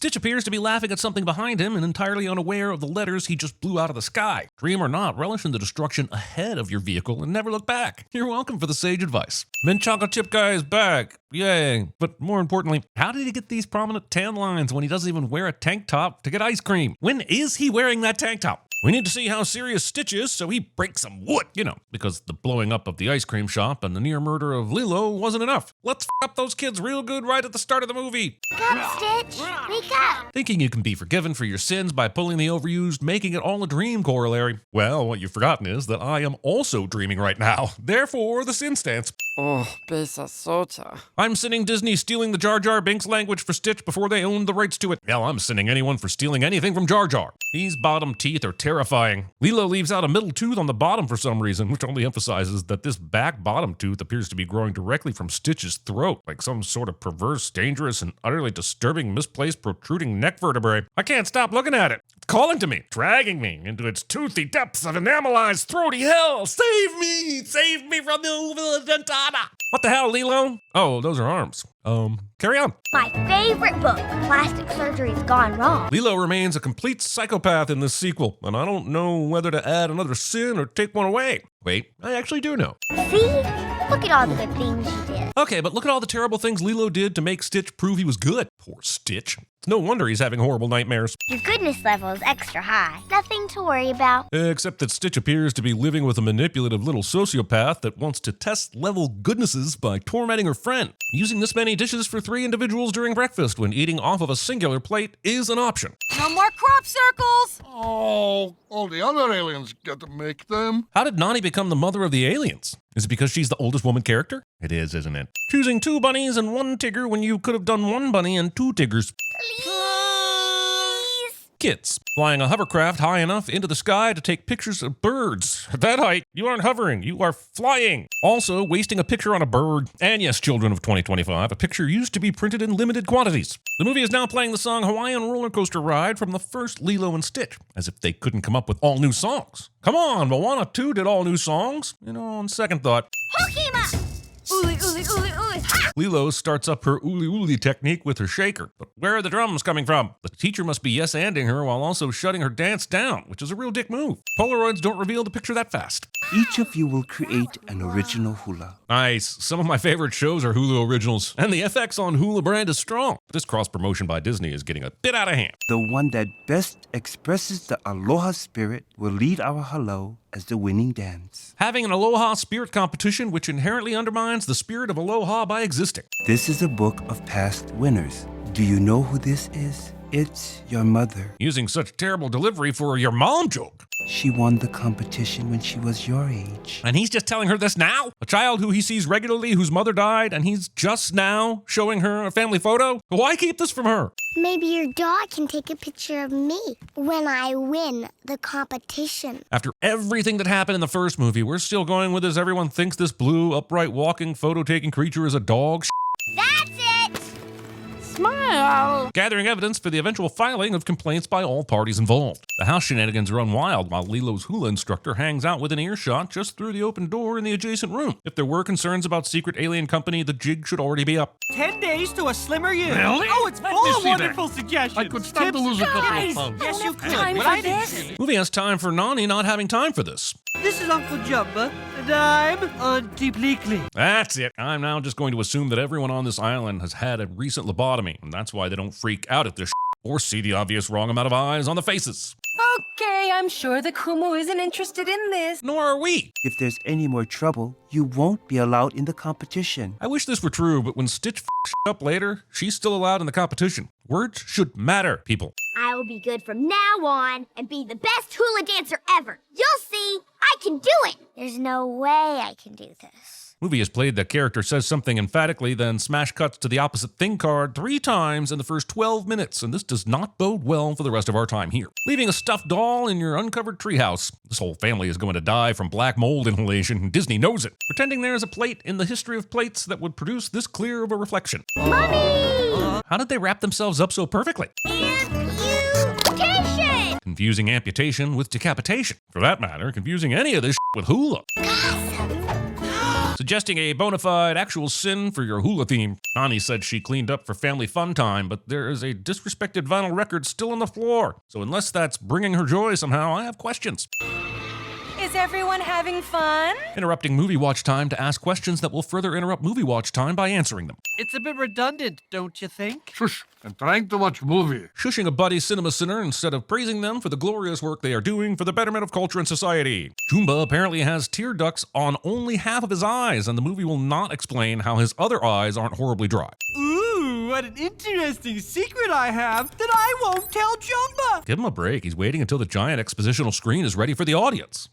Stitch appears to be laughing at something behind him and entirely unaware of the letters he just blew out of the sky. Dream or not, relish in the destruction ahead of your vehicle and never look back. You're welcome for the sage advice. Mint chocolate chip guy is back. Yay. But more importantly, how did he get these prominent tan lines when he doesn't even wear a tank top to get ice cream? When is he wearing that tank top? We need to see how serious Stitch is, so he breaks some wood. You know, because the blowing up of the ice cream shop and the near murder of Lilo wasn't enough. Let's f up those kids real good right at the start of the movie. Wake up, Stitch! Wake up! Thinking you can be forgiven for your sins by pulling the overused, making it all a dream corollary. Well, what you've forgotten is that I am also dreaming right now. Therefore, the sin stance. Oh, besa sota. I'm sinning Disney stealing the Jar Jar Binks language for Stitch before they owned the rights to it. Hell, I'm sinning anyone for stealing anything from Jar Jar. These bottom teeth are terrifying. Lilo leaves out a middle tooth on the bottom for some reason, which only emphasizes that this back bottom tooth appears to be growing directly from Stitch's throat, like some sort of perverse, dangerous, and utterly disturbing misplaced protruding neck vertebrae. I can't stop looking at it. It's calling to me, dragging me into its toothy depths of enamelized, throaty hell. Save me! Save me from the uvula dentata! What the hell, Lilo? Oh, those are arms. Carry on. My favorite book, Plastic Surgery's Gone Wrong. Lilo remains a complete psychopath in this sequel, and I don't know whether to add another sin or take one away. Wait, I actually do know. See? Look at all the good things you did. Okay, but look at all the terrible things Lilo did to make Stitch prove he was good. Poor Stitch. It's no wonder he's having horrible nightmares. Your goodness level is extra high. Nothing to worry about. Except that Stitch appears to be living with a manipulative little sociopath that wants to test level goodnesses by tormenting her friend. Using this many dishes for 3 individuals during breakfast when eating off of a singular plate is an option. No more crop circles! Oh, all the other aliens get to make them. How did Nani become the mother of the aliens? Is it because she's the oldest woman character? It is, isn't it? Choosing 2 bunnies and 1 Tigger when you could have done 1 bunny and 2 Tiggers. Please! Kids. Flying a hovercraft high enough into the sky to take pictures of birds. At that height, you aren't hovering, you are flying. Also, wasting a picture on a bird. And yes, children of 2025, a picture used to be printed in limited quantities. The movie is now playing the song Hawaiian Roller Coaster Ride from the first Lilo and Stitch, as if they couldn't come up with all new songs. Come on, Moana 2 did all new songs. You know, on second thought. Hokima! Uli, uli, uli, uli. Ha! Lilo starts up her uli uli technique with her shaker. But where are the drums coming from? The teacher must be yes-anding her while also shutting her dance down, which is a real dick move. Polaroids don't reveal the picture that fast. Each of you will create an original hula. Nice. Some of my favorite shows are Hulu originals, and the FX on Hula brand is strong. This cross-promotion by Disney is getting a bit out of hand. The one that best expresses the aloha spirit will lead our hello as the winning dance. Having an aloha spirit competition which inherently undermines the spirit of aloha by existing. This is a book of past winners. Do you know who this is? It's your mother. Using such terrible delivery for your mom joke. She won the competition when she was your age. And he's just telling her this now? A child who he sees regularly whose mother died, and he's just now showing her a family photo? Why keep this from her? Maybe your dog can take a picture of me when I win the competition. After everything that happened in the first movie, we're still going with this everyone thinks this blue, upright, walking, photo-taking creature is a dog. That's it! Smile! Gathering evidence for the eventual filing of complaints by all parties involved. The house shenanigans run wild while Lilo's hula instructor hangs out within earshot just through the open door in the adjacent room. If there were concerns about secret alien company, the jig should already be up. 10 days to a slimmer you. Really? Oh, it's Let full me of see wonderful that. suggestions. I could stand to lose a couple of Guys, pounds. Yes, you could. time But for I didn't this. see it. Movie has time for Nani not having time for this. This is Uncle Jumba, and I'm Auntie Bleakley. That's it. I'm now just going to assume that everyone on this island has had a recent lobotomy, and that's why they don't freak out at this or see the obvious wrong amount of eyes on the faces. Okay, I'm sure the Kumu isn't interested in this. Nor are we. If there's any more trouble, you won't be allowed in the competition. I wish this were true, but when Stitch up later, she's still allowed in the competition. Words should matter, people. I will be good from now on and be the best hula dancer ever. You'll see, I can do it. There's no way I can do this. Movie has played the character says something emphatically, then smash cuts to the opposite thing card 3 times in the first 12 minutes, and this does not bode well for the rest of our time here. Leaving a stuffed doll in your uncovered treehouse. This whole family is going to die from black mold inhalation, and Disney knows it. Pretending there is a plate in the history of plates that would produce this clear of a reflection. Mommy! How did they wrap themselves up so perfectly? Amputation! Confusing amputation with decapitation. For that matter, confusing any of this with hula. Awesome. So suggesting a bona fide actual sin for your hula theme. Nani said she cleaned up for family fun time, but there is a disrespected vinyl record still on the floor. So unless that's bringing her joy somehow, I have questions. Is everyone having fun? Interrupting movie watch time to ask questions that will further interrupt movie watch time by answering them. It's a bit redundant, don't you think? Shush, I'm trying to watch movie. Shushing a buddy cinema sinner instead of praising them for the glorious work they are doing for the betterment of culture and society. Jumba apparently has tear ducts on only half of his eyes, and the movie will not explain how his other eyes aren't horribly dry. Ooh, what an interesting secret I have that I won't tell Jumba. Give him a break. He's waiting until the giant expositional screen is ready for the audience.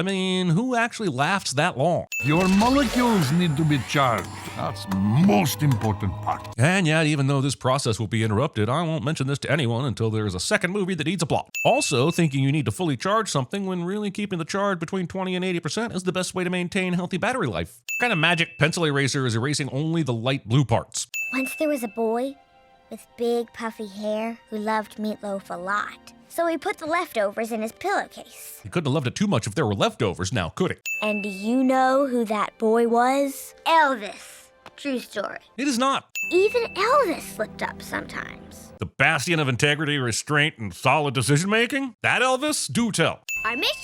I mean, who actually laughs that long? Your molecules need to be charged. That's the most important part. And yet, even though this process will be interrupted, I won't mention this to anyone until there is a second movie that needs a plot. Also, thinking you need to fully charge something when really keeping the charge between 20 and 80% is the best way to maintain healthy battery life. What kind of magic pencil eraser is erasing only the light blue parts? Once there was a boy with big puffy hair who loved meatloaf a lot. So he put the leftovers in his pillowcase. He couldn't have loved it too much if there were leftovers now, could he? And do you know who that boy was? Elvis. True story. It is not. Even Elvis slipped up sometimes. The bastion of integrity, restraint, and solid decision-making? That Elvis? Do tell. Our mission?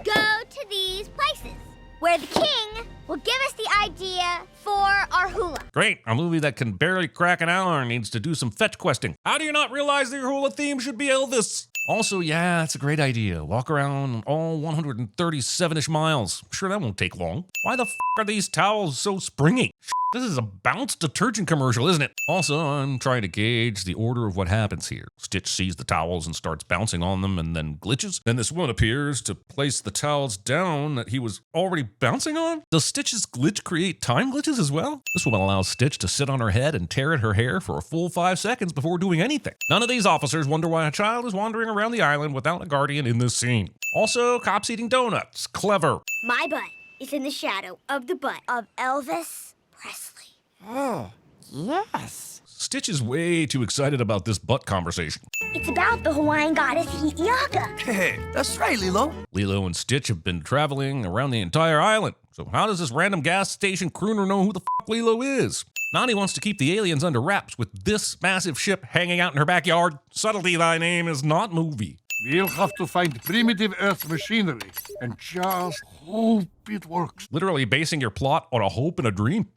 Go to these places where the king will give us the idea for our hula. Great, a movie that can barely crack an hour needs to do some fetch questing. How do you not realize that your hula theme should be Elvis? Also, yeah, that's a great idea. Walk around all 137-ish miles. I'm sure that won't take long. Why the f*** are these towels so springy? This is a Bounce detergent commercial, isn't it? Also, I'm trying to gauge the order of what happens here. Stitch sees the towels and starts bouncing on them and then glitches. Then this one appears to place the towels down that he was already bouncing on. Does Stitch's glitch create time glitches as well? This woman allows Stitch to sit on her head and tear at her hair for a full 5 seconds before doing anything. None of these officers wonder why a child is wandering around the island without a guardian in this scene. Also, cops eating donuts. Clever. My butt is in the shadow of the butt of Elvis Presley. Oh, yes. Stitch is way too excited about this butt conversation. It's about the Hawaiian goddess Hi'iaka. Hey, that's right, Lilo. Lilo and Stitch have been traveling around the entire island. So how does this random gas station crooner know who the f*** Lilo is? Nani wants to keep the aliens under wraps with this massive ship hanging out in her backyard. Subtlety thy name is not movie. We'll have to find primitive Earth machinery and just hope it works. Literally basing your plot on a hope and a dream.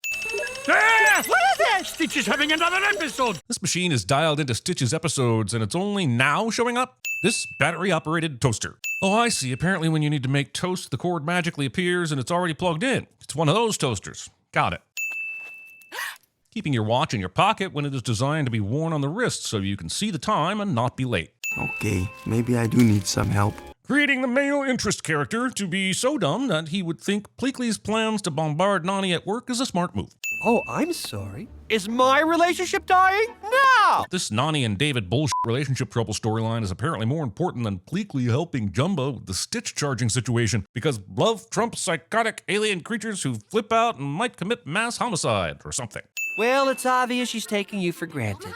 Ah! What is that? Stitch is having another episode. This machine is dialed into Stitch's episodes and it's only now showing up? This battery-operated toaster. Oh, I see. Apparently when you need to make toast, the cord magically appears and it's already plugged in. It's one of those toasters. Got it. Keeping your watch in your pocket when it is designed to be worn on the wrist so you can see the time and not be late. Okay, maybe I do need some help. Creating the male interest character to be so dumb that he would think Pleakley's plans to bombard Nani at work is a smart move. Oh, I'm sorry. Is my relationship dying? No! This Nani and David bullshit relationship trouble storyline is apparently more important than Pleakley helping Jumba with the Stitch charging situation because love trumps psychotic alien creatures who flip out and might commit mass homicide or something. Well, it's obvious she's taking you for granted.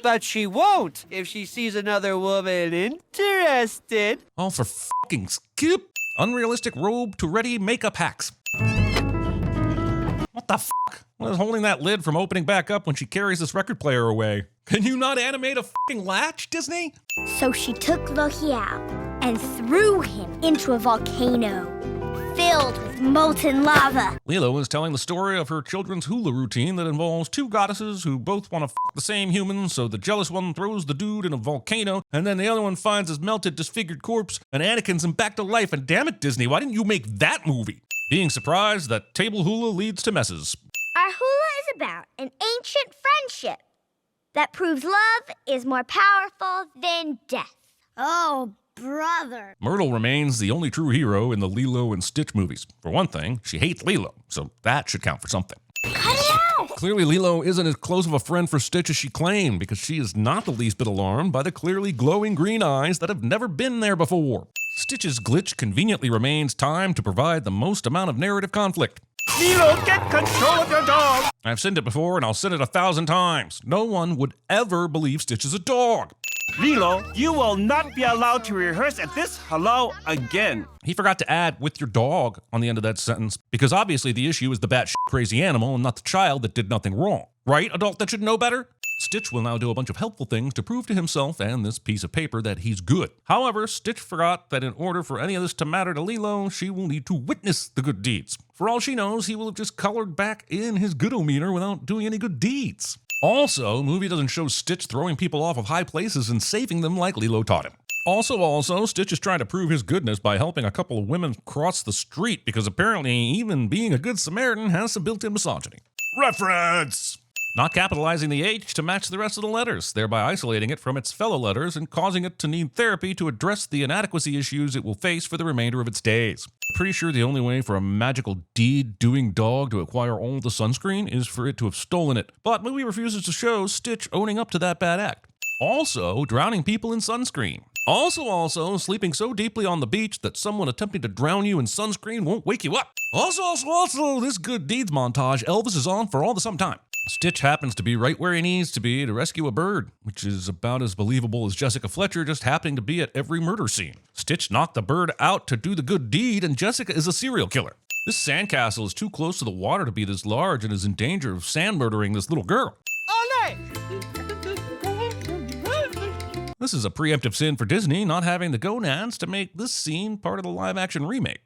But she won't if she sees another woman interested. Oh, for fucking skip! Unrealistic robe to ready makeup hacks. What the fuck? What is holding that lid from opening back up when she carries this record player away? Can you not animate a fucking latch, Disney? So she took Loki out and threw him into a volcano filled with molten lava. Lilo is telling the story of her children's hula routine that involves two goddesses who both want to fuck the same human, so the jealous one throws the dude in a volcano, and then the other one finds his melted, disfigured corpse and Anakin's him back to life. And damn it, Disney, why didn't you make that movie? Being surprised that table hula leads to messes. Our hula is about an ancient friendship that proves love is more powerful than death. Oh, brother. Myrtle remains the only true hero in the Lilo and Stitch movies. For one thing, she hates Lilo, so that should count for something. Cut it out! Clearly, Lilo isn't as close of a friend for Stitch as she claimed, because she is not the least bit alarmed by the clearly glowing green eyes that have never been there before. Stitch's glitch conveniently remains time to provide the most amount of narrative conflict. Lilo, get control of your dog! I've said it before and I'll say it 1,000 times. No one would ever believe Stitch is a dog. Lilo, you will not be allowed to rehearse at this hello again. He forgot to add "with your dog" on the end of that sentence because obviously the issue is the batshit crazy animal and not the child that did nothing wrong. Right, adult that should know better? Stitch will now do a bunch of helpful things to prove to himself and this piece of paper that he's good. However, Stitch forgot that in order for any of this to matter to Lilo, she will need to witness the good deeds. For all she knows, he will have just colored back in his goodometer without doing any good deeds. Also, movie doesn't show Stitch throwing people off of high places and saving them like Lilo taught him. Also, Stitch is trying to prove his goodness by helping a couple of women cross the street because apparently even being a good Samaritan has some built-in misogyny. Reference! Not capitalizing the H to match the rest of the letters, thereby isolating it from its fellow letters and causing it to need therapy to address the inadequacy issues it will face for the remainder of its days. Pretty sure the only way for a magical deed-doing dog to acquire all the sunscreen is for it to have stolen it, but movie refuses to show Stitch owning up to that bad act. Also, drowning people in sunscreen. Also, sleeping so deeply on the beach that someone attempting to drown you in sunscreen won't wake you up. Also, this good deeds montage Elvis is on for all the sometime. Stitch happens to be right where he needs to be to rescue a bird, which is about as believable as Jessica Fletcher just happening to be at every murder scene. Stitch knocked the bird out to do the good deed, and Jessica is a serial killer. This sandcastle is too close to the water to be this large and is in danger of sand murdering this little girl. Ole! This is a preemptive sin for Disney not having the gonads to make this scene part of the live-action remake.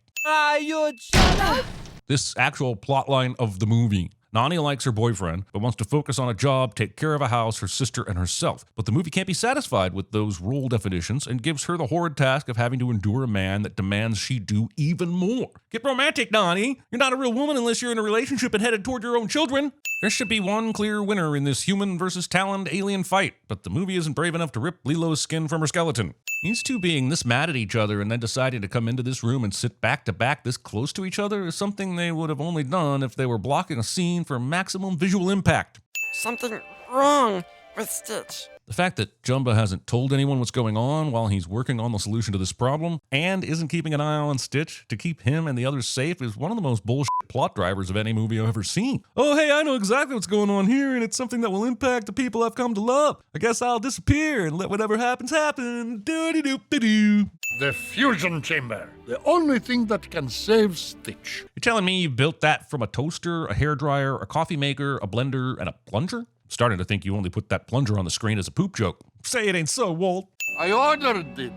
You shut up! This actual plotline of the movie. Nani likes her boyfriend, but wants to focus on a job, take care of a house, her sister, and herself. But the movie can't be satisfied with those role definitions and gives her the horrid task of having to endure a man that demands she do even more. Get romantic, Nani! You're not a real woman unless you're in a relationship and headed toward your own children. There should be one clear winner in this human versus Talon alien fight, but the movie isn't brave enough to rip Lilo's skin from her skeleton. These two being this mad at each other and then deciding to come into this room and sit back to back this close to each other is something they would have only done if they were blocking a scene for maximum visual impact. Something wrong with Stitch. The fact that Jumba hasn't told anyone what's going on while he's working on the solution to this problem and isn't keeping an eye on Stitch to keep him and the others safe is one of the most bullshit plot drivers of any movie I've ever seen. Oh, hey, I know exactly what's going on here, and it's something that will impact the people I've come to love. I guess I'll disappear and let whatever happens happen. Doo-dee-doo-dee-doo. The fusion chamber. The only thing that can save Stitch. You're telling me you built that from a toaster, a hairdryer, a coffee maker, a blender, and a plunger? Starting to think you only put that plunger on the screen as a poop joke. Say it ain't so, Walt. I ordered it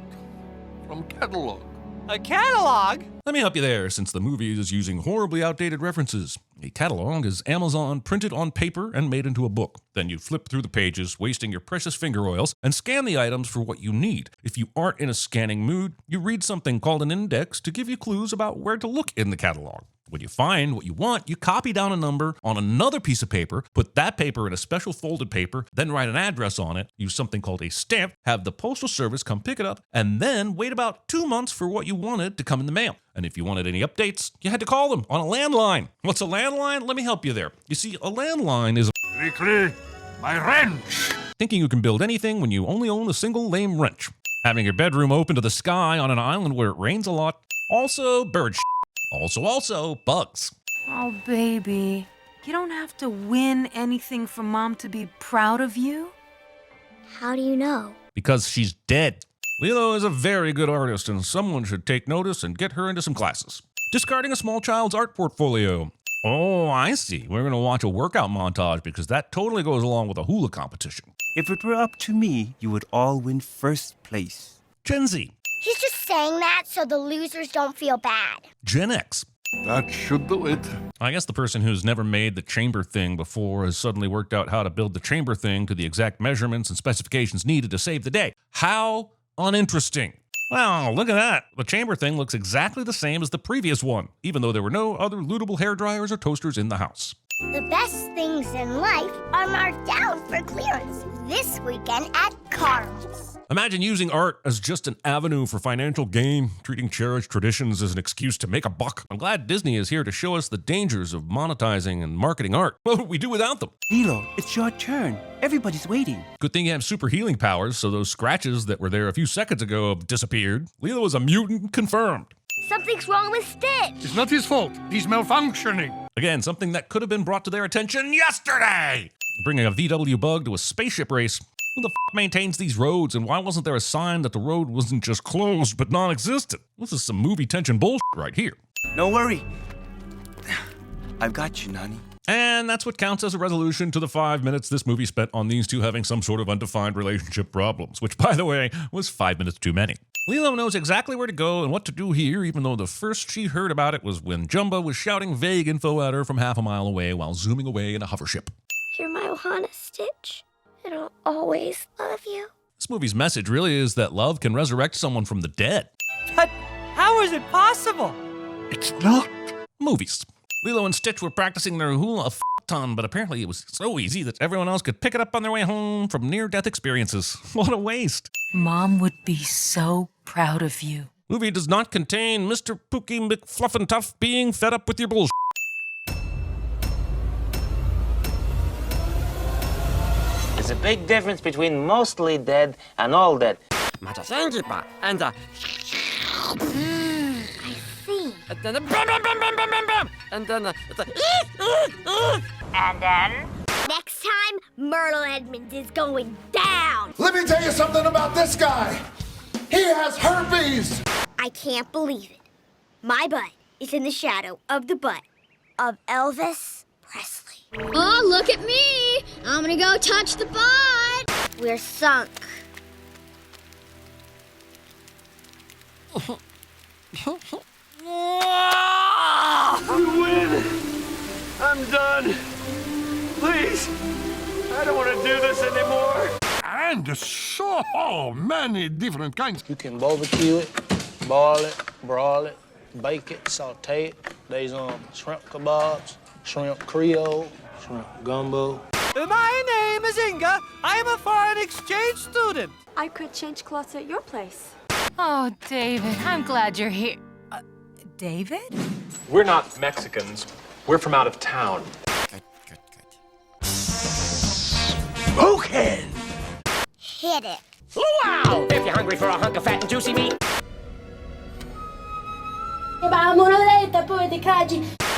from catalog. A catalog? Let me help you there, since the movie is using horribly outdated references. A catalog is Amazon printed on paper and made into a book. Then you flip through the pages, wasting your precious finger oils, and scan the items for what you need. If you aren't in a scanning mood, you read something called an index to give you clues about where to look in the catalog. When you find what you want, you copy down a number on another piece of paper, put that paper in a special folded paper, then write an address on it, use something called a stamp, have the postal service come pick it up, and then wait about 2 months for what you wanted to come in the mail. And if you wanted any updates, you had to call them on a landline. What's a landline? Let me help you there. You see, a landline is Quickly, my wrench. thinking you can build anything when you only own a single lame wrench. Having your bedroom open to the sky on an island where it rains a lot. Also, bird shit. Also, bugs. Oh, baby. You don't have to win anything for Mom to be proud of you. How do you know? Because she's dead. Lilo is a very good artist, and someone should take notice and get her into some classes. Discarding a small child's art portfolio. Oh, I see. We're going to watch a workout montage because that totally goes along with a hula competition. If it were up to me, you would all win first place. Gen Z. He's just saying that so the losers don't feel bad. Gen X. That should do it. I guess the person who's never made the chamber thing before has suddenly worked out how to build the chamber thing to the exact measurements and specifications needed to save the day. How uninteresting. Wow, look at that. The chamber thing looks exactly the same as the previous one, even though there were no other lootable hairdryers or toasters in the house. The best things in life are marked down for clearance this weekend at Carl's. Imagine using art as just an avenue for financial gain, treating cherished traditions as an excuse to make a buck. I'm glad Disney is here to show us the dangers of monetizing and marketing art. What would we do without them? Lilo, it's your turn. Everybody's waiting. Good thing you have super healing powers, so those scratches that were there a few seconds ago have disappeared. Lilo is a mutant confirmed. Something's wrong with Stitch. It's not his fault. He's malfunctioning. Again, something that could have been brought to their attention yesterday! Bringing a VW bug to a spaceship race. Who the f maintains these roads, and why wasn't there a sign that the road wasn't just closed but non-existent? This is some movie tension bullshit right here. No worry. I've got you, Nani. And that's what counts as a resolution to the 5 minutes this movie spent on these two having some sort of undefined relationship problems, which, by the way, was 5 minutes too many. Lilo knows exactly where to go and what to do here, even though the first she heard about it was when Jumba was shouting vague info at her from half a mile away while zooming away in a hover ship. You're my Ohana, Stitch, and I'll always love you. This movie's message really is that love can resurrect someone from the dead. But how is it possible? It's not. Movies. Lilo and Stitch were practicing their hula a f***ton, but apparently it was so easy that everyone else could pick it up on their way home from near-death experiences. What a waste. Mom would be so proud of you. Movie does not contain Mr. Pookie McFluffentuff being fed up with your bullshit. There's a big difference between mostly dead and all dead. And I see. and then bam, bam, bam, bam, bam, bam, bam. And then it's like And then? Next time, Myrtle Edmonds is going down. Let me tell you something about this guy. He has herpes. I can't believe it. My butt is in the shadow of the butt of Elvis Presley. Oh, look at me! I'm gonna go touch the butt! We're sunk. You win! I'm done. Please, I don't want to do this anymore. And so many different kinds. You can barbecue it, boil it, broil it, bake it, saute it. There's shrimp kebabs, shrimp creole, shrimp gumbo. My name is Inga. I am a foreign exchange student. I could change clothes at your place. Oh, David, I'm glad you're here. David? We're not Mexicans. We're from out of town. good, good, good. Spoken! Hit it. Wow! If you're hungry for a hunk of fat and juicy meat. Vámonos de esta poetica.